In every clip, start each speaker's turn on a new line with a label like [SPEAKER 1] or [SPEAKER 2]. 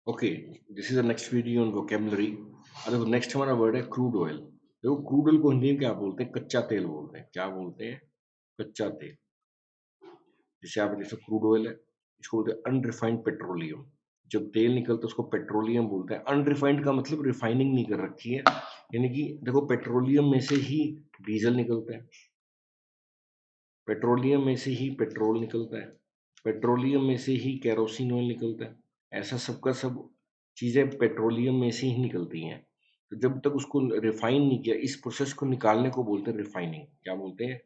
[SPEAKER 1] Okay, this is the next video on vocabulary. देखो next हमारा word है crude oil. देखो क्रूड ऑयल को हिंदी में क्या बोलते हैं? कच्चा तेल बोलते हैं। क्या बोलते हैं? कच्चा तेल। जैसे आप जैसे क्रूड ऑयल है, इसको बोलते हैं अनरिफाइंड पेट्रोलियम। जब तेल निकलता है उसको पेट्रोलियम बोलते हैं। अनरिफाइंड का मतलब रिफाइनिंग नहीं कर रखी है, यानी कि देखो पेट्रोलियम में से ही डीजल निकलता है, पेट्रोलियम में से ही पेट्रोल निकलता है, पेट्रोलियम में से ही केरोसिन ऑयल निकलता है। ऐसा सबका सब चीज़ें पेट्रोलियम में से ही निकलती हैं। तो जब तक उसको रिफाइन नहीं किया, इस प्रोसेस को निकालने को बोलते हैं रिफाइनिंग। क्या बोलते हैं?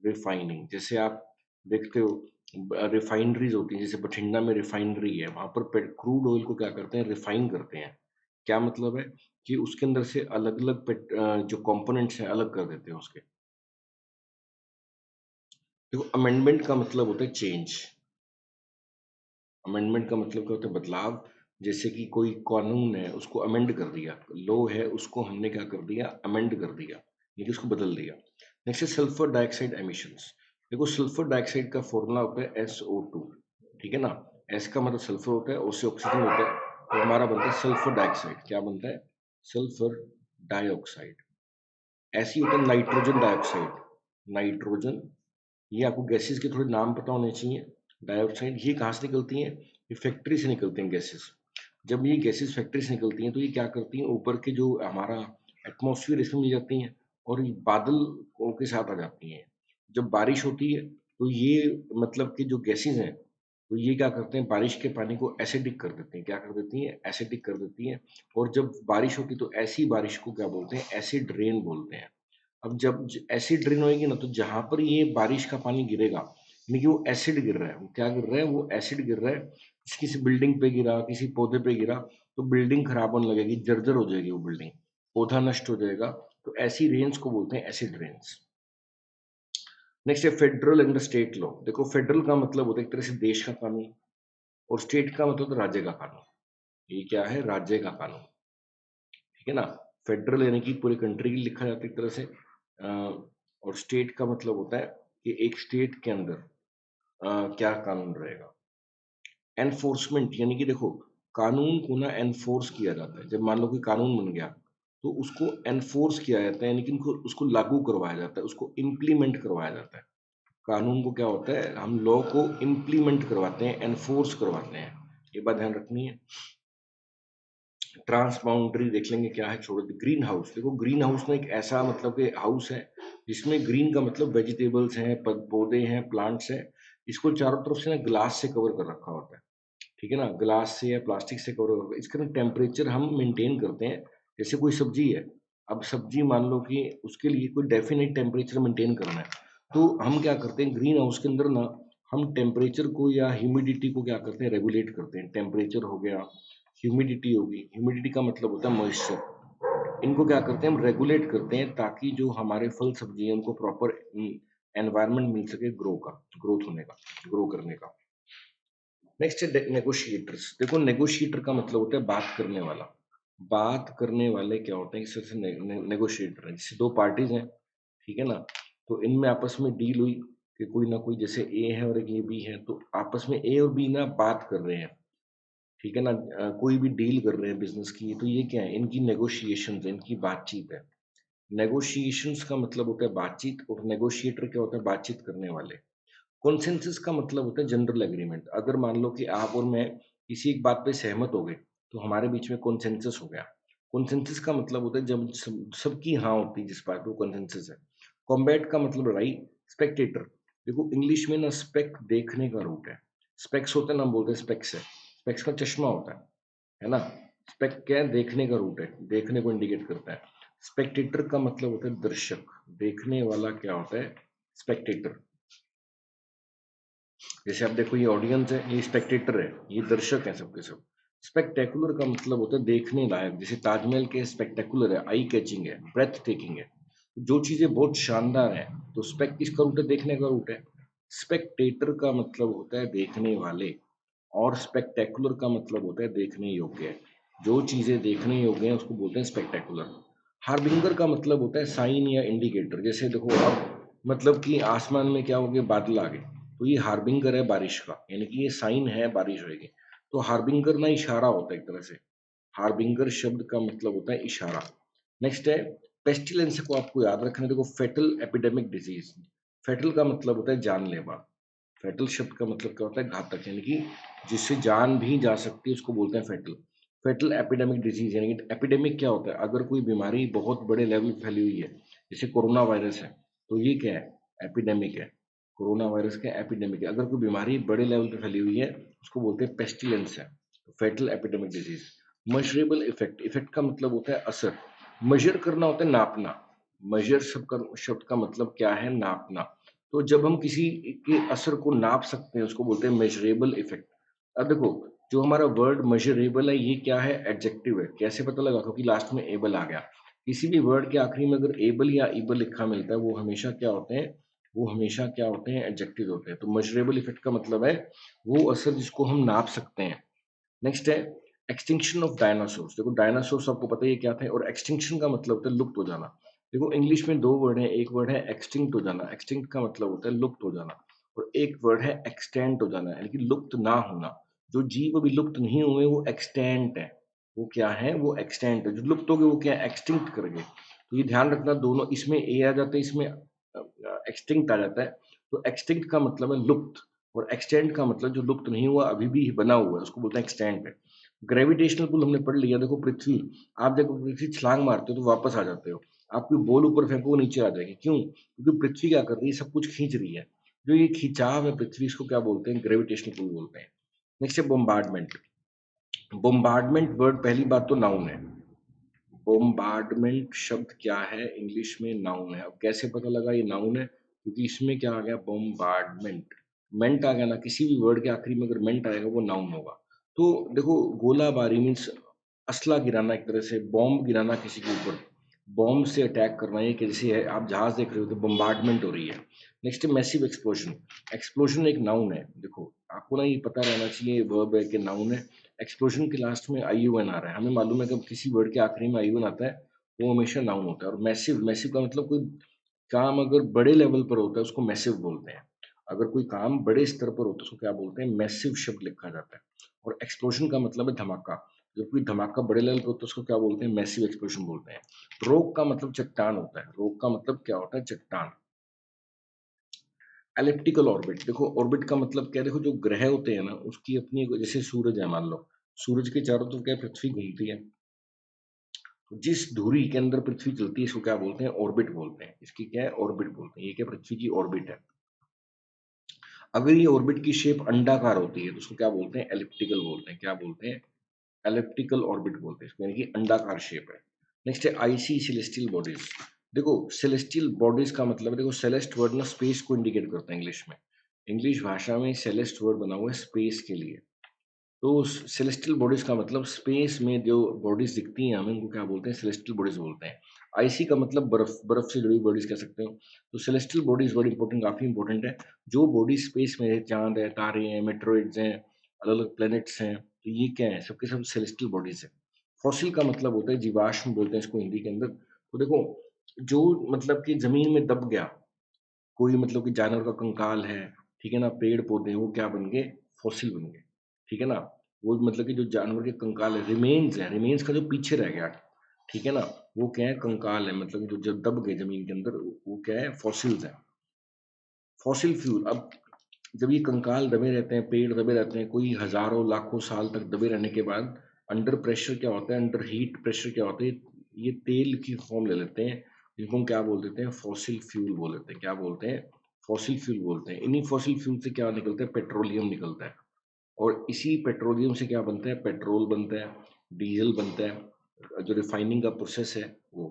[SPEAKER 1] रिफाइनिंग। जैसे आप देखते हो रिफाइनरीज होती हैं, जैसे बठिंडा में रिफाइनरी है, वहां पर क्रूड ऑयल को क्या करते हैं? रिफाइन करते हैं। क्या मतलब है? कि उसके अंदर से अलग अलग जो कंपोनेंट्स हैं अलग कर देते हैं उसके। देखो अमेंडमेंट का मतलब होता है चेंज। अमेंडमेंट का मतलब क्या होता है? बदलाव। जैसे कि कोई कानून है उसको अमेंड कर दिया, लॉ है उसको हमने क्या कर दिया? अमेंड कर दिया, यानी कि उसको बदल दिया। नेक्स्ट है सल्फर डाइऑक्साइड एमिशंस। देखो सल्फर डाइऑक्साइड का फॉर्मूला होता है SO2। ठीक है ना? एस का मतलब सल्फर होता है, O से ऑक्सीजन होता है, तो हमारा बनता है सल्फर डाइऑक्साइड। क्या बनता है? Sulphur dioxide. ऐसे ही होता है नाइट्रोजन डाइऑक्साइड। नाइट्रोजन, ये आपको गैसेस के थोड़े नाम पता होने चाहिए। डाइऑक्साइड ये कहाँ से निकलती हैं? ये फैक्ट्री से निकलती हैं गैसेस। जब ये गैसेस फैक्ट्री से निकलती हैं तो ये क्या करती हैं? ऊपर के जो हमारा एटमॉस्फेयर इसमें मिल जाती हैं और ये बादल के साथ आ जाती हैं। जब बारिश होती है तो ये मतलब कि जो गैसेस हैं, तो ये क्या करते हैं? बारिश के पानी को एसिडिक कर देते हैं। क्या कर देती हैं? एसिडिक कर देती हैं। और जब बारिश होती है तो ऐसी बारिश को क्या बोलते हैं? एसिड रेन बोलते हैं। अब जब एसिड ड्रेन होएगी ना, तो जहां पर ये बारिश का पानी गिरेगा, यानी कि वो एसिड गिर रहा है। वो क्या गिर रहा है? वो एसिड गिर रहा है। किसी बिल्डिंग पे गिरा, किसी पौधे पे गिरा, तो बिल्डिंग खराब होने लगेगी, जर्जर हो जाएगी वो बिल्डिंग, पौधा नष्ट हो जाएगा। तो ऐसी रेन्स को बोलते हैं एसिड रेन्स। नेक्स्ट है फेडरल एंड स्टेट लॉ। देखो फेडरल का मतलब होता है एक तरह से देश का कानून, और स्टेट का मतलब होता है राज्य का कानून। ये क्या है? राज्य का कानून। ठीक है ना? फेडरल यानी कि पूरे कंट्री के लिए लिखा जाता है एक तरह से, और स्टेट का मतलब होता है कि एक स्टेट के अंदर क्या कानून रहेगा। एनफोर्समेंट यानी कि देखो कानून को ना एनफोर्स किया जाता है। जब मान लो कि कानून बन गया तो उसको एनफोर्स किया जाता है, यानी कि उनको उसको लागू करवाया जाता है, उसको इम्प्लीमेंट करवाया जाता है। कानून को क्या होता है? हम लॉ को इम्प्लीमेंट करवाते हैं, एनफोर्स करवाते हैं। ये बात ध्यान रखनी है। ट्रांस बाउंड्री देख लेंगे क्या है, छोड़ दे। Green house. देखो ग्रीन हाउस में एक ऐसा मतलब कि हाउस है जिसमें ग्रीन का मतलब वेजिटेबल्स हैं, पौधे हैं, प्लांट्स हैं। इसको चारों तरफ से ना ग्लास से कवर कर रखा होता है। ठीक है ना? ग्लास से या प्लास्टिक से कवर होगा। इसका ना टेम्परेचर हम मेंटेन करते हैं। जैसे कोई सब्जी है, अब सब्जी मान लो कि उसके लिए कोई डेफिनेट टेम्परेचर मेंटेन करना है, तो हम क्या करते हैं? ग्रीन हाउस के अंदर ना हम टेम्परेचर को या ह्यूमिडिटी को क्या करते हैं? रेगुलेट करते हैं। टेम्परेचर हो गया, ह्यूमिडिटी होगी। ह्यूमिडिटी का मतलब होता है मॉइस्चर। इनको क्या करते हैं? हम रेगुलेट करते हैं ताकि जो हमारे फल सब्जी है उनको प्रॉपर एनवायरनमेंट मिल सके ग्रोथ होने का, ग्रो करने का। नेक्स्ट है नेगोशिएटर्स। देखो नेगोशिएटर का मतलब होता है बात करने वाला। बात करने वाले क्या होते हैं? इस तरह से नेगोशिएटर है। जैसे दो पार्टीज हैं, ठीक है ना? तो इनमें आपस में डील हुई कि कोई ना कोई, जैसे ए है और एक ये बी है, तो आपस में ए और बी ना बात कर रहे हैं। ठीक है ना? कोई भी डील कर रहे हैं बिजनेस की, तो ये क्या है? इनकी नेगोशिएशन है, इनकी बातचीत है। नेगोशिएशंस का मतलब होता है बातचीत, और नेगोशिएटर क्या होता है? बातचीत करने वाले। कॉन्सेंसस का मतलब होता है जनरल एग्रीमेंट। अगर मान लो कि आप और मैं किसी एक बात पे सहमत हो गए, तो हमारे बीच में कॉन्सेंसस हो गया। कॉन्सेंसस का मतलब होता है जब सबकी हाँ होती है जिस बात पे, वो कॉन्सेंसस है। कॉम्बैट का मतलब लड़ाई। स्पेक्टेटर। देखो इंग्लिश में ना स्पेक देखने का रूट है। स्पेक्स होता है ना, हम बोलते हैं स्पेक्स है। स्पेक्स का चश्मा होता है ना? स्पेक क्या है? देखने का रूट है, देखने को इंडिकेट करता है। स्पेक्टेटर का मतलब होता है दर्शक। देखने वाला क्या होता है? स्पेक्टेटर। जैसे आप देखो ये ऑडियंस है, ये स्पेक्टेटर है, ये दर्शक है सबके सब। स्पेक्टेकुलर का मतलब होता है देखने लायक। जैसे ताजमहल के स्पेक्टेकुलर है, आई कैचिंग है, ब्रेथ टेकिंग है। जो चीजें बहुत शानदार है, तो स्पेक किसका रूट है? देखने का रूट है। स्पेक्टेटर का मतलब होता है देखने वाले, और स्पेक्टेकुलर का मतलब होता है देखने योग्य। जो चीजें देखने योग्य हैं उसको बोलते हैं स्पेक्टेकुलर। हार्बिंगर का मतलब होता है साइन या इंडिकेटर। जैसे देखो अब मतलब कि आसमान में क्या हो गया? बादल आ गए, तो ये हार्बिंगर है बारिश का, यानी कि ये साइन है बारिश होगी। तो हार्बिंगर ना इशारा होता है एक तरह से, हार्बिंगर शब्द का मतलब होता है इशारा। नेक्स्ट है पेस्टिलेंस को आपको याद रखना है। देखो फेटल एपिडेमिक डिजीज, फेटल का मतलब होता है जानलेवा, फेटल शब्द का मतलब क्या होता है घातक, यानी कि जिससे जान भी जा सकती है उसको बोलते हैं फेटल। फेटल एपिडेमिक डिजीज यानी कि एपिडेमिक क्या होता है, अगर कोई बीमारी बहुत बड़े लेवल पे फैली हुई है, जैसे कोरोना वायरस है, तो ये क्या है, एपिडेमिक है। कोरोना वायरस का एपिडेमिक है, अगर कोई बीमारी बड़े लेवल पे फैली हुई है उसको बोलते हैं पेस्टिलेंस है, fatal epidemic disease. Measurable effect, effect का मतलब होता है असर, मेजर करना होता है नापना, मेजर शब्द का मतलब क्या है, नापना। तो जब हम किसी के असर को नाप सकते हैं उसको बोलते हैं मेजरेबल इफेक्ट। अब देखो जो हमारा वर्ड मेजरेबल है ये क्या है, एडजेक्टिव है। कैसे पता लगा, क्योंकि लास्ट में एबल आ गया। किसी भी वर्ड के आखिरी में अगर एबल या इबल लिखा मिलता है वो हमेशा क्या होते हैं, वो हमेशा क्या होते हैं, एडजेक्टिव होते हैं। तो मेजरेबल इफेक्ट का मतलब है वो असर जिसको हम नाप सकते हैं। नेक्स्ट है एक्सटिंक्शन ऑफ डायनासोर्स। देखो डायनासोर्स आपको पता ही है क्या थे, और एक्सटिंक्शन का मतलब होता है लुप्त हो जाना। देखो इंग्लिश में दो वर्ड है, एक वर्ड है एक्सटिंक्ट हो जाना, एक्सटिंक्ट का मतलब होता है लुप्त हो जाना, और एक वर्ड है एक्सटेंट हो जाना, यानी कि लुप्त ना होना। जो जीव अभी लुप्त नहीं हुए वो एक्सटेंट है, वो क्या है, वो एक्सटेंट है। जो लुप्त हो गए वो क्या है, एक्सटिंक्ट कर गए। तो ये ध्यान रखना, दोनों इसमें ए आ जाता है, इसमें एक्सटिंक्ट आ जाता है। तो एक्सटिंक्ट का मतलब है लुप्त, और एक्सटेंट का मतलब जो लुप्त नहीं हुआ अभी भी बना हुआ है उसको बोलते हैं एक्सटेंट है। ग्रेविटेशनल पुल हमने पढ़ लिया। देखो पृथ्वी, आप जब पृथ्वी छलांग मारते हो तो वापस आ जाते हो, आप कोई बॉल ऊपर फेंको वो नीचे आ जाएगी, क्यों, क्योंकि पृथ्वी क्या कर रही है, सब कुछ खींच रही है। जो ये खिंचाव है पृथ्वी, इसको क्या बोलते हैं, ग्रेविटेशनल पुल बोलते हैं। नेक्स्ट है बोम्बार्डमेंट। बोम्बार्डमेंट वर्ड पहली बात तो नाउन है। बोम्बार्डमेंट शब्द क्या है, इंग्लिश में नाउन है। अब कैसे पता लगा ये नाउन है, क्योंकि इसमें क्या आ गया, बोम्बार्डमेंट, मेंट आ गया ना, किसी भी वर्ड के आखिरी में अगर मेंट आएगा वो नाउन होगा। तो देखो गोलाबारी मीन्स असला गिराना, एक तरह से बॉम्ब गिराना किसी के ऊपर, बॉम्ब से अटैक करना, ये कैसे है, आप जहाज देख रहे हो तो बम्बार्डमेंट हो रही है। नेक्स्ट है मैसिव एक्सप्लोजन। एक्सप्लोजन एक नाउन है, देखो आपको ना ये पता रहना चाहिए वर्ब है कि नाउन है। एक्सप्लोजन के लास्ट में आई यू एन आ रहा है, हमें मालूम है कि किसी वर्ड के आखिरी में आई यू एन आता है वो हमेशा नाउन होता है। और मैसिव, मैसिव का मतलब कोई काम अगर बड़े लेवल पर होता है उसको मैसिव बोलते हैं। अगर कोई काम बड़े स्तर पर होता है उसको क्या बोलते हैं, मैसिव शब्द लिखा जाता है। और एक्सप्लोजन का मतलब है धमाका, जब कोई धमाका बड़े लेवल पर होता है उसको क्या बोलते हैं, मैसिव एक्सप्लोजन बोलते हैं। रॉक का मतलब चट्टान होता है, रॉक का मतलब क्या होता है, चट्टान। एलिप्टिकल ऑर्बिट, देखो ऑर्बिट का मतलब क्या है, देखो जो ग्रह होते हैं ना उसकी अपनी जैसे सूरज है मान लो, सूरज के चारों तरफ क्या है, पृथ्वी घूमती है। तो जिस धुरी के अंदर पृथ्वी चलती है इसको क्या बोलते हैं, ऑर्बिट बोलते हैं। इसकी क्या है, ऑर्बिट बोलते हैं। ये क्या पृथ्वी की ऑर्बिट है। अगर ये ऑर्बिट की शेप अंडाकार होती है तो उसको क्या बोलते हैं, एलिप्टिकल बोलते हैं। क्या बोलते हैं, एलिप्टिकल ऑर्बिट बोलते हैं इसको, यानी कि अंडाकार शेप है। नेक्स्ट है आईसी सेलेस्टियल बॉडीज। देखो सेलेस्टियल बॉडीज का मतलब है, देखो सेलेस्ट वर्ड ना स्पेस को इंडिकेट करता है इंग्लिश में। इंग्लिश भाषा में सेलेस्ट वर्ड बना हुआ है स्पेस के लिए। तो सेलेस्टियल बॉडीज का मतलब स्पेस में जो बॉडीज दिखती हैं हमें उनको क्या बोलते हैं, सेलेस्टियल बॉडीज बोलते हैं। आईसी का मतलब बर्फ, बर्फ से जुड़ी बॉडीज कह सकते हो। तो सेलेस्टियल बॉडीज बड़ी इंपॉर्टेंट, काफी इंपॉर्टेंट है। जो बॉडी स्पेस में है, चांद है, तारे हैं, मेट्रोइड्स हैं, अलग अलग प्लैनेट्स हैं, तो ये क्या है, सबके सब सेलेस्टियल बॉडीज है। फॉसिल का मतलब होता है जीवाश्म बोलते हैं इसको हिंदी के अंदर। तो देखो जो मतलब कि जमीन में दब गया कोई, मतलब कि जानवर का कंकाल है, ठीक है ना, पेड़ पौधे वो क्या बन गए, फॉसिल बन गए, ठीक है ना। वो मतलब कि जो जानवर के कंकाल है, रिमेन्स है, रिमेन्स का जो पीछे रह गया, ठीक है ना, वो क्या है, कंकाल है, मतलब कि जो जब दब गए जमीन के अंदर वो क्या है, फॉसिल्स है। फॉसिल फ्यूल, अब जब ये कंकाल दबे रहते हैं, पेड़ दबे रहते हैं, कोई हजारों लाखों साल तक दबे रहने के बाद अंडर प्रेशर क्या होता है, अंडर हीट प्रेशर क्या होता है, ये तेल की फॉर्म ले लेते हैं, जिनको हम क्या बोल देते हैं, फॉसिल फ्यूल बोल देते हैं। क्या बोलते हैं, फॉसिल फ्यूल बोलते हैं। इन्हीं फॉसिल फ्यूल से क्या निकलता है, पेट्रोलियम निकलता है। और इसी पेट्रोलियम से क्या बनता है, पेट्रोल बनता है, डीजल बनता है। जो रिफाइनिंग का प्रोसेस है वो,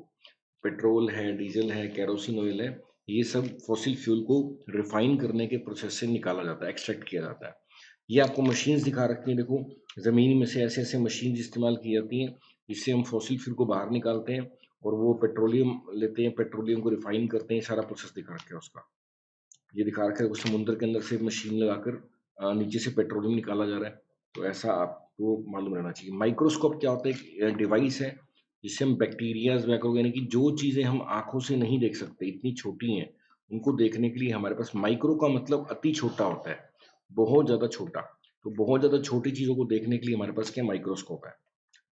[SPEAKER 1] पेट्रोल है, डीजल है, केरोसिन ऑयल है, ये सब फॉसिल फ्यूल को रिफाइन करने के प्रोसेस से निकाला जाता है, एक्सट्रैक्ट किया जाता है। ये आपको मशीन्स दिखा रखी हैं, देखो जमीन में से ऐसे ऐसे मशीन इस्तेमाल की जाती हैं जिससे हम फॉसिल फ्यूल को बाहर निकालते हैं और वो पेट्रोलियम लेते हैं, पेट्रोलियम को रिफाइन करते हैं, सारा प्रोसेस दिखा रखा है उसका। ये दिखा रखा है, वो समुद्र के अंदर से मशीन लगाकर नीचे से पेट्रोलियम निकाला जा रहा है। तो ऐसा आपको मालूम रहना चाहिए। माइक्रोस्कोप क्या होता है, एक डिवाइस है जिससे हम बैक्टीरियाज, मैक्रो, यानी कि जो चीजें हम आंखों से नहीं देख सकते, इतनी छोटी हैं, उनको देखने के लिए हमारे पास, माइक्रो का मतलब अति छोटा होता है, बहुत ज्यादा छोटा। तो बहुत ज़्यादा छोटी चीज़ों को देखने के लिए हमारे पास क्या माइक्रोस्कोप है।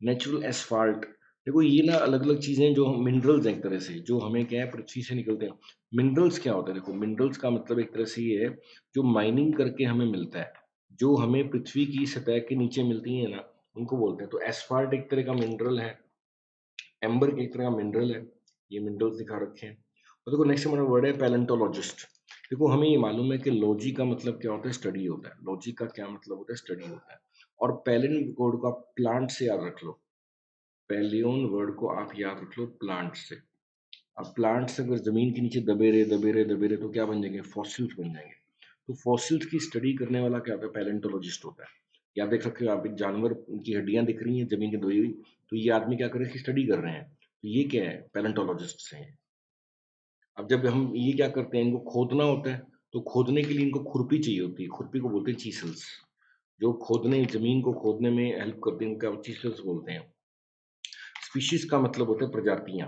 [SPEAKER 1] नेचुरल एस्फाल्ट, देखो ये ना अलग-अलग चीज़ें जो मिनरल्स हैं एक तरह से, जो हमें क्या है पृथ्वी से निकलते हैं। मिनरल्स क्या होता है? देखो मिनरल्स का मतलब एक तरह से ये है, जो माइनिंग करके हमें मिलता है, जो हमें पृथ्वी की सतह के नीचे मिलती है ना, उनको बोलते हैं। तो एस्फाल्ट एक तरह का मिनरल है, एम्बर एक तरह का मिनरल है, ये मिनरल्स दिखा रखे हैं। और देखो नेक्स्ट हमारा वर्ड है पैलेंटोलॉजिस्ट। देखो हमें ये मालूम है कि लॉजी का मतलब क्या होता है? स्टडी होता है। लॉजी का क्या मतलब होता है? स्टडी होता है। और पैलिन वर्ड को आप प्लांट से याद रख लो। पैलियन वर्ड को आप याद रख लो प्लांट से। अब प्लांट्स अगर जमीन के नीचे दबे रहे तो क्या बन जाएंगे? फॉसिल्स बन जाएंगे। तो फॉसिल्स की स्टडी करने वाला क्या होता है? पैलेंटोलॉजिस्ट होता है। ये आप देख सकते हो, आप एक जानवर की हड्डियां दिख रही हैं जमीन की दबी हुई, तो ये आदमी क्या कर रहे हैं? इसकी स्टडी कर रहे हैं। तो ये क्या है? पैलेंटोलॉजिस्ट हैं। अब जब हम ये क्या करते हैं, इनको खोदना होता है, तो खोदने के लिए इनको खुरपी चाहिए होती है। खुरपी को बोलते हैं चीसल्स। जो खोदने जमीन को खोदने में हेल्प करते हैं उनको चीसल्स बोलते हैं। स्पीशीज का मतलब होता है प्रजातियां,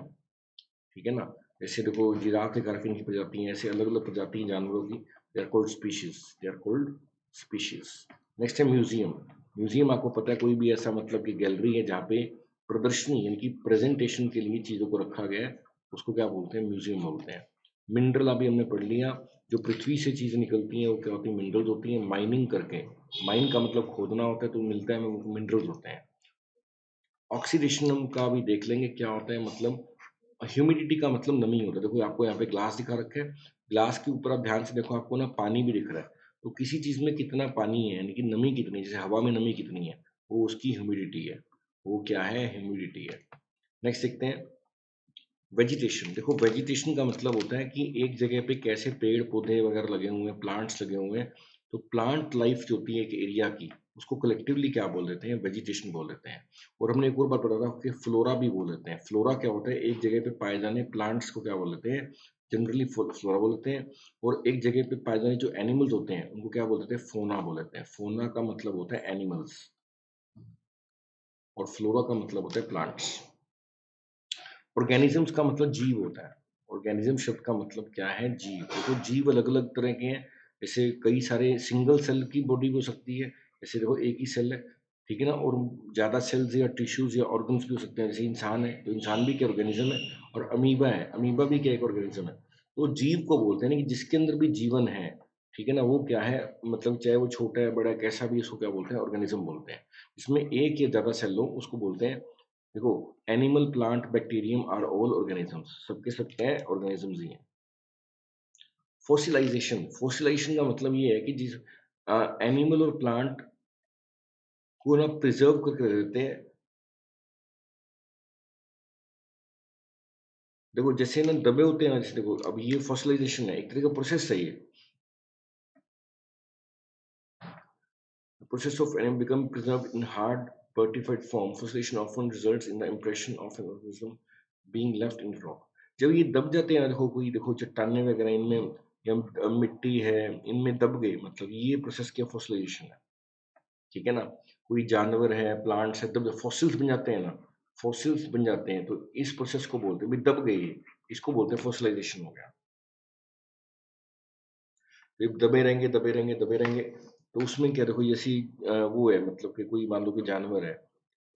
[SPEAKER 1] ठीक है ना? जैसे देखो जिराफ के घर की इनकी प्रजाति हैं, ऐसे अलग अलग प्रजाति हैं जानवरों की। They are called species, they are called species. Next है म्यूजियम। म्यूजियम आपको पता है कोई भी ऐसा मतलब कि गैलरी है जहाँ पे प्रदर्शनी यानी कि प्रेजेंटेशन के लिए चीजों को रखा गया है, उसको क्या बोलते हैं? म्यूजियम बोलते हैं। मिनरल अभी हमने पढ़ लिया, जो पृथ्वी से चीजें निकलती हैं वो क्या होती है? मिनरल्स होती हैं। माइनिंग करके, माइन का मतलब खोदना होता है, तो मिलता है हमें, मिनरल्स होते हैं। ऑक्सीडेशन का भी देख लेंगे क्या होता है, मतलब ह्यूमिडिटी का मतलब नमी होता है। देखो आपको यहाँ पे ग्लास दिखा रखा है, ग्लास के ऊपर आप ध्यान से देखो, आपको ना पानी भी दिख रहा है। तो किसी चीज में कितना पानी है यानी कि नमी कितनी है, जैसे हवा में नमी कितनी है, वो उसकी ह्यूमिडिटी है। वो क्या है? ह्यूमिडिटी है। नेक्स्ट देखते हैं वेजिटेशन। देखो वेजिटेशन का मतलब होता है कि एक जगह पे कैसे पेड़ पौधे वगैरह लगे हुए हैं, प्लांट्स लगे हुए हैं। तो प्लांट लाइफ जो होती है एक एरिया की, उसको कलेक्टिवली क्या बोल देते हैं? वेजिटेशन बोल देते हैं। और हमने एक और बात पढ़ा था कि फ्लोरा भी बोल देते हैं। फ्लोरा क्या होता है? एक जगह पे पाए जाने प्लांट्स को क्या बोल देते हैं? जनरली फ्लोरा बोल देते हैं। और एक जगह पे पाए जाने जो एनिमल्स होते हैं उनको क्या बोल देते हैं? फोना बोल देते हैं। फोना का मतलब होता है एनिमल्स, और फ्लोरा का मतलब होता है प्लांट्स। ऑर्गेनिजम्स का मतलब जीव होता है। ऑर्गेनिज्म शब्द का मतलब क्या है? जीव। देखो जीव अलग अलग तरह के हैं। जैसे कई सारे सिंगल सेल की बॉडी हो सकती है, जैसे देखो एक ही सेल है, ठीक है ना? और ज्यादा सेल्स या टिश्यूज या ऑर्गन्स भी हो सकते हैं, जैसे इंसान है तो इंसान भी क्या ऑर्गेनिज्म है। और अमीबा है, अमीबा भी क्या एक ऑर्गेनिज्म है। तो जीव को बोलते हैं ना कि जिसके अंदर भी जीवन है, ठीक है ना? वो क्या है, मतलब चाहे वो छोटा है बड़ा है कैसा भी, उसको क्या बोलते हैं? ऑर्गेनिज्म बोलते हैं। इसमें एक या ज्यादा सेल हो उसको बोलते हैं। देखो animal plant bacterium are all organisms, सबके सब क्या है? ऑर्गेनिजम्स ही हैं। फोसिलाइजेशन, फोसिलाइजेशन का मतलब ये है कि जिस एनिमल और प्लांट को ना प्रिजर्व करके रख देते हैं। देखो जैसे ना दबे होते हैं ना, जैसे देखो अब ये फोसिलाइजेशन है, एक तरह का प्रोसेस है ये। The process of animal become preserved in hard petrified form. Fossilization often results in the impression of an organism being left in the rock. जब ये दब जाते हैं ना, देखो कोई देखो चट्टाने वगैरह इनमें या मिट्टी है, इनमें दब गए, मतलब ये प्रोसेस क्या? फॉसिलाइजेशन है, ठीक है ना? कोई जानवर है, प्लांट्स है, दब फॉसिल्स बन जाते हैं ना, फॉसिल्स बन जाते हैं, तो इस प्रोसेस को बोलते हैं भाई दब गए, इसको बोलते हैं फॉसिलाइजेशन हो गया। ये दबे रहेंगे, तो उसमें क्या देखो जैसी वो है, मतलब कि कोई मान लो कि जानवर है,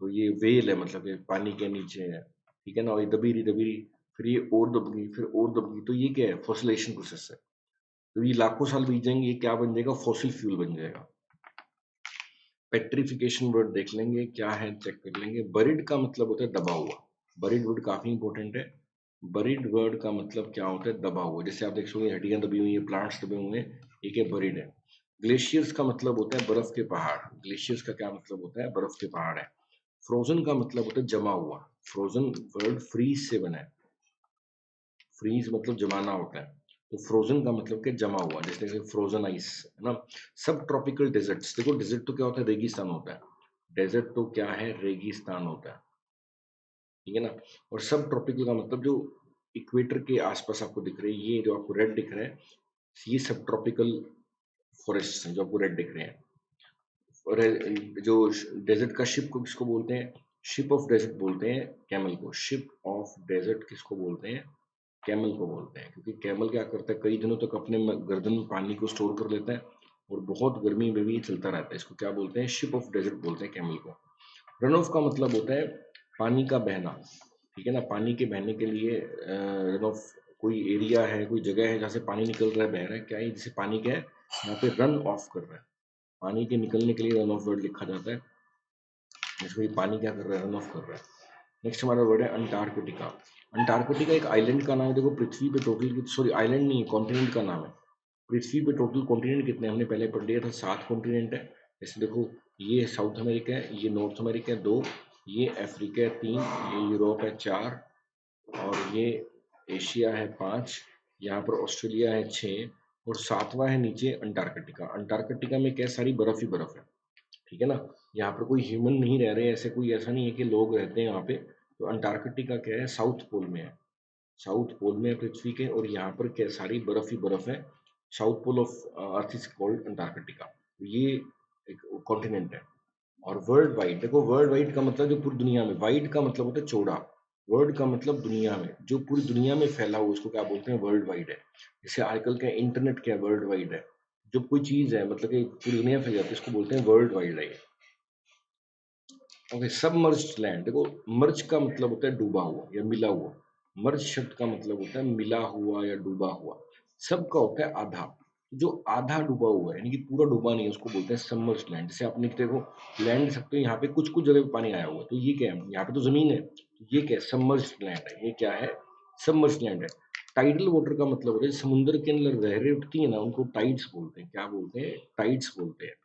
[SPEAKER 1] तो ये वेल है, मतलब कि पानी के नीचे है, ठीक है ना? और ये दबी रही, फिर ये और दब गई, फिर और दब गई, तो ये क्या है? फॉसिलेशन प्रोसेस है। तो ये लाखों साल बीत जाएंगे, ये क्या बन जाएगा? फॉसिल फ्यूल बन जाएगा। पेट्रिफिकेशन वर्ड देख लेंगे क्या है, चेक कर लेंगे। बरिड का मतलब होता है दबा हुआ। बरिड वर्ड काफी इंपॉर्टेंट है। बरिड वर्ड का मतलब क्या होता है? दबा हुआ। जैसे आप देख सकते हड्डियां दबी हुई है, प्लांट्स दबे हुए हैं, एक है बरिड है। ग्लेशियर्स का मतलब होता है बर्फ के पहाड़। ग्लेशियर्स का क्या मतलब होता है? बर्फ के पहाड़ है। फ्रोजन का मतलब होता है जमा हुआ। फ्रोजन वर्ड फ्रीज से बना है। फ्रीज मतलब जमाना होता है, तो फ्रोजन का मतलब क्या? जमा हुआ। जैसे फ्रोजन आइस है ना। सब ट्रॉपिकल डेजर्ट्स, देखो डेजर्ट तो क्या होता है? रेगिस्तान होता है। डेजर्ट तो क्या है? रेगिस्तान होता है, ठीक है ना? और सब ट्रॉपिकल का मतलब जो इक्वेटर के आसपास आपको दिख रहे हैं, ये जो आपको रेड दिख रहा है, ये सब ट्रॉपिकल फॉरेस्ट हैं जो आपको रेड दिख रहे हैं। और जो डेजर्ट का शिप को किसको बोलते हैं? शिप ऑफ डेजर्ट बोलते हैं कैमल को। शिप ऑफ डेजर्ट किसको बोलते हैं? कैमल को बोलते हैं, क्योंकि कैमल क्या करता है? कई दिनों तक अपने गर्दन में पानी को स्टोर कर लेता है, और बहुत गर्मी में भी ये चलता रहता है। इसको क्या बोलते हैं? शिप ऑफ डेजर्ट बोलते हैं कैमल को। रन ऑफ का मतलब होता है पानी का बहना, ठीक है ना। पानी के बहने के लिए रन ऑफ कोई एरिया है, कोई जगह है जहाँ से पानी निकल रहा है, बह रहा है, क्या है, जिसे पानी क्या है यहाँ पे रन ऑफ कर रहा है। पानी के निकलने के लिए रन ऑफ वर्ड लिखा जाता है, जिसमें ये पानी क्या कर रहा है, रन ऑफ कर रहा है। नेक्स्ट हमारा वर्ड है अंटार्कटिका। अंटार्कटिका एक आइलैंड का नाम है। देखो पृथ्वी पे टोटल, सॉरी आइलैंड नहीं, कॉन्टिनेंट का नाम है। पृथ्वी पे टोटल कॉन्टिनेंट कितने हमने पहले पढ़ लिया था, 7 कॉन्टिनेंट है। जैसे देखो ये साउथ अमेरिका है, ये नॉर्थ अमेरिका है 2, ये अफ्रीका है 3, ये यूरोप है 4, और ये एशिया है 5, यहाँ पर ऑस्ट्रेलिया है 6, और 7वां है नीचे अंटार्कटिका। अंटार्कटिका में क्या, सारी बर्फ ही बर्फ है, ठीक है ना। यहाँ पर कोई ह्यूमन नहीं रह रहे, ऐसे कोई ऐसा नहीं है कि लोग रहते हैं यहाँ पे। तो अंटार्कटिका क्या है, साउथ पोल में है, साउथ पोल में है पृथ्वी के, और यहाँ पर क्या सारी बर्फ ही बर्फ है। South Pole of Earth is called Antarctica. ये एक कॉन्टिनेंट है। और वर्ल्ड वाइड, देखो वर्ल्ड वाइड का मतलब जो पूरी दुनिया में, वाइड का मतलब होता है चौड़ा, वर्ल्ड का मतलब दुनिया में, जो पूरी दुनिया में फैला हुआ उसको क्या बोलते हैं, वर्ल्ड वाइड है। जैसे आजकल का इंटरनेट क्या वर्ल्ड वाइड है, जो कोई चीज है मतलब कि पूरी दुनिया फैल जाती है, इसको बोलते हैं वर्ल्ड वाइड है। ओके, सबमर्ज्ड लैंड, देखो मर्ज का मतलब होता है डूबा हुआ या मिला हुआ। मर्ज शब्द का मतलब होता है मिला हुआ या डूबा हुआ। सब का होता है आधा, जो आधा डूबा हुआ है यानी कि पूरा डूबा नहीं है, उसको बोलते हैं सबमर्ज्ड लैंड। जैसे आपने देखो लैंड सकते हो, यहाँ पे कुछ कुछ जगह पे पानी आया हुआ है, तो ये क्या है, यहाँ पे तो जमीन है, तो ये क्या है, सबमर्ज्ड लैंड है। ये क्या है, सबमर्ज्ड लैंड है। टाइडल वाटर का मतलब होता है समुद्र के अंदर लहरें उठती है ना, उनको टाइड्स बोलते हैं। क्या बोलते हैं, टाइड्स बोलते हैं।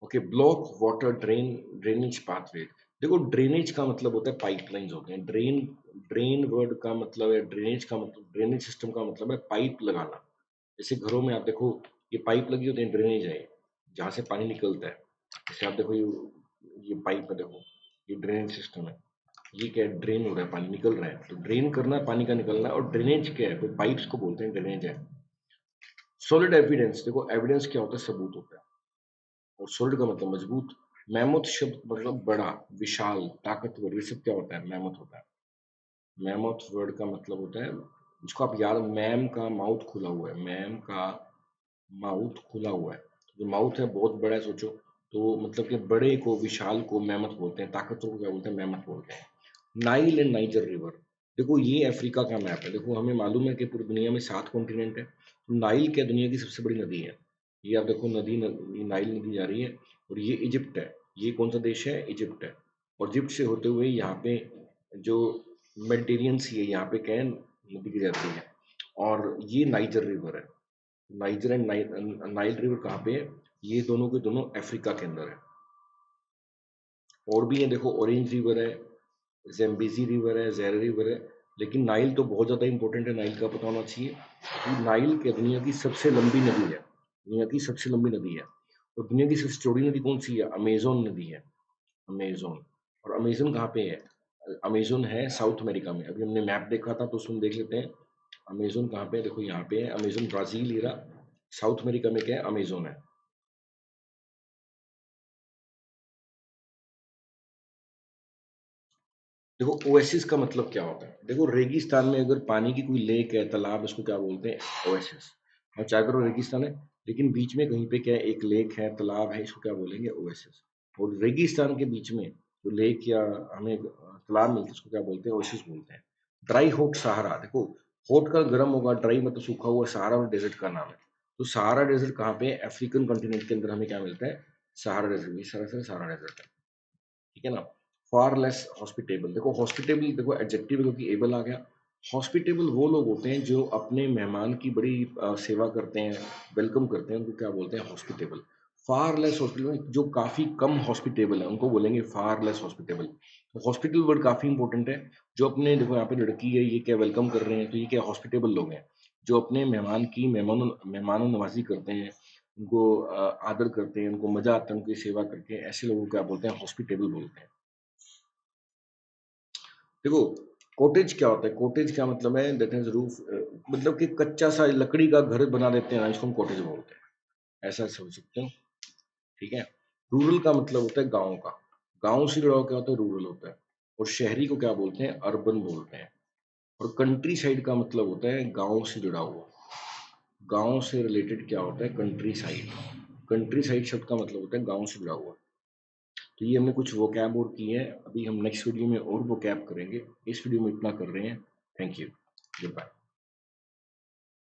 [SPEAKER 1] Okay, block water drain, drainage pathway. देखो ड्रेनेज का मतलब होता है पाइपलाइंस होते हैं। ड्रेन, ड्रेन वर्ड का मतलब है, ड्रेनेज का मतलब, ड्रेनेज सिस्टम का मतलब है पाइप लगाना। जैसे घरों में आप देखो ये पाइप लगी होती है, ड्रेनेज है जहाँ से पानी निकलता है। जैसे आप देखो ये पाइप है, देखो ये ड्रेनेज सिस्टम है। ये क्या है, ड्रेन हो रहा है, पानी निकल रहा है, तो ड्रेन करना है, पानी का निकलना है। और ड्रेनेज क्या है, तो पाइप्स को बोलते हैं ड्रेनेज है। सॉलिड एविडेंस, देखो एविडेंस क्या होता है, सबूत होता है, और सोल्ड का मतलब मजबूत। मैमथ शब्द मतलब बड़ा, विशाल, ताकतवर, ये सब क्या होता है, मैमथ होता है। मैमथ वर्ड का मतलब होता है, जिसको आप याद, मैम का माउथ खुला हुआ है, मैम का माउथ खुला हुआ है। जो माउथ है बहुत बड़ा है, सोचो, तो मतलब कि बड़े को, विशाल को मैमथ बोलते हैं, ताकतवर को क्या बोलते हैं, मैमथ बोलते हैं। नाइल एंड नाइजर रिवर, देखो ये अफ्रीका का मैप है। देखो हमें मालूम है कि पूरी दुनिया में 7 कॉन्टिनेंट है, तो नाइल क्या दुनिया की सबसे बड़ी नदी है। ये आप देखो नदी ये नाइल नदी जा रही है, और ये इजिप्ट है। ये कौन सा देश है, इजिप्ट है। और इजिप्ट से होते हुए यहाँ पे जो मेडिटेरियन सी है, यहाँ पे क्या है, नदी की जाती है। और ये नाइजर रिवर है। नाइजर एंड नाइल रिवर कहाँ पे है, ये दोनों के दोनों अफ्रीका के अंदर है। और भी है, देखो ऑरेंज रिवर है, ज़ैम्बेज़ी रिवर है, ज़ेरे रिवर है। लेकिन नाइल तो बहुत ज़्यादा इंपॉर्टेंट है, नाइल का पता होना चाहिए कि नाइल क्या दुनिया की सबसे लंबी नदी है, दुनिया की सबसे लंबी नदी है। और दुनिया की सबसे चौड़ी नदी कौन सी है, अमेज़न नदी है, अमेज़न। और अमेज़न कहाँ पे है, अमेज़न है साउथ अमेरिका में। अभी हमने मैप देखा था तो उसमें देख लेते हैं अमेज़न कहाँ पे है। देखो यहाँ पे है अमेज़न, ब्राज़ील ये रहा। साउथ अमेरिका में क्या है, अमेज़न है। देखो ओएसिस का मतलब क्या होता है, देखो रेगिस्तान में अगर पानी की कोई लेक है, तालाब, उसको क्या बोलते हैं, ओएसिस। और चाहे करो रेगिस्तान है, लेकिन बीच में कहीं पे क्या है, एक लेक है, तालाब है, इसको क्या बोलेंगे, ओएसिस। और रेगिस्तान के बीच में जो लेक या हमें तालाब मिलते हैं, उसको क्या बोलते हैं, ओएसिस बोलते हैं। ड्राई हॉट सहारा, देखो हॉट का गर्म होगा, ड्राई मतलब सूखा हुआ, सहारा और डेजर्ट का नाम है। तो सहारा डेजर्ट कहाँ पे है, अफ्रीकन कॉन्टिनेंट के अंदर हमें क्या मिलता है, सहारा डेजर्ट, ये सरासर सहारा डेजर्ट है, ठीक है ना। फार लेस हॉस्पिटेबल, देखो हॉस्पिटेबल, देखो एडजेक्टिव है क्योंकि एबल आ गया। हॉस्पिटेबल वो लोग होते हैं जो अपने मेहमान की बड़ी सेवा करते हैं, वेलकम करते हैं, उनको क्या बोलते हैं, हॉस्पिटेबल। फार लेस हॉस्पिटल, जो काफी कम हॉस्पिटेबल है उनको बोलेंगे फार लेस हॉस्पिटेबल। तो हॉस्पिटल वर्ड काफी इंपॉर्टेंट है। जो अपने, देखो यहाँ पे लड़की है, ये क्या वेलकम कर रहे हैं, तो ये क्या हॉस्पिटेबल लोग हैं, जो अपने मेहमान की मेहमानों नवाजी करते हैं, उनको आदर करते हैं, उनको मजा आता है उनकी सेवा करके, ऐसे लोगों को क्या बोलते हैं, हॉस्पिटेबल बोलते हैं। देखो कॉटेज क्या होता है, कॉटेज क्या मतलब है, दैट इज रूफ, मतलब कि कच्चा सा लकड़ी का घर बना देते हैं ना, इसको हम कॉटेज बोलते हैं, ऐसा समझ सकते हो, ठीक है। रूरल का मतलब होता है गांव का, गांव से जुड़ा हुआ क्या होता है, रूरल होता है। और शहरी को क्या बोलते हैं, अर्बन बोलते हैं। और कंट्री साइड का मतलब होता है गांव से जुड़ा हुआ, गांव से रिलेटेड क्या होता है, कंट्री साइड। कंट्री साइड शब्द का मतलब होता है गांव से जुड़ा हुआ। तो ये हमने कुछ वोकैब और किए हैं, अभी हम नेक्स्ट वीडियो में और वोकैब करेंगे। इस वीडियो में इतना कर रहे हैं। Thank you, good bye.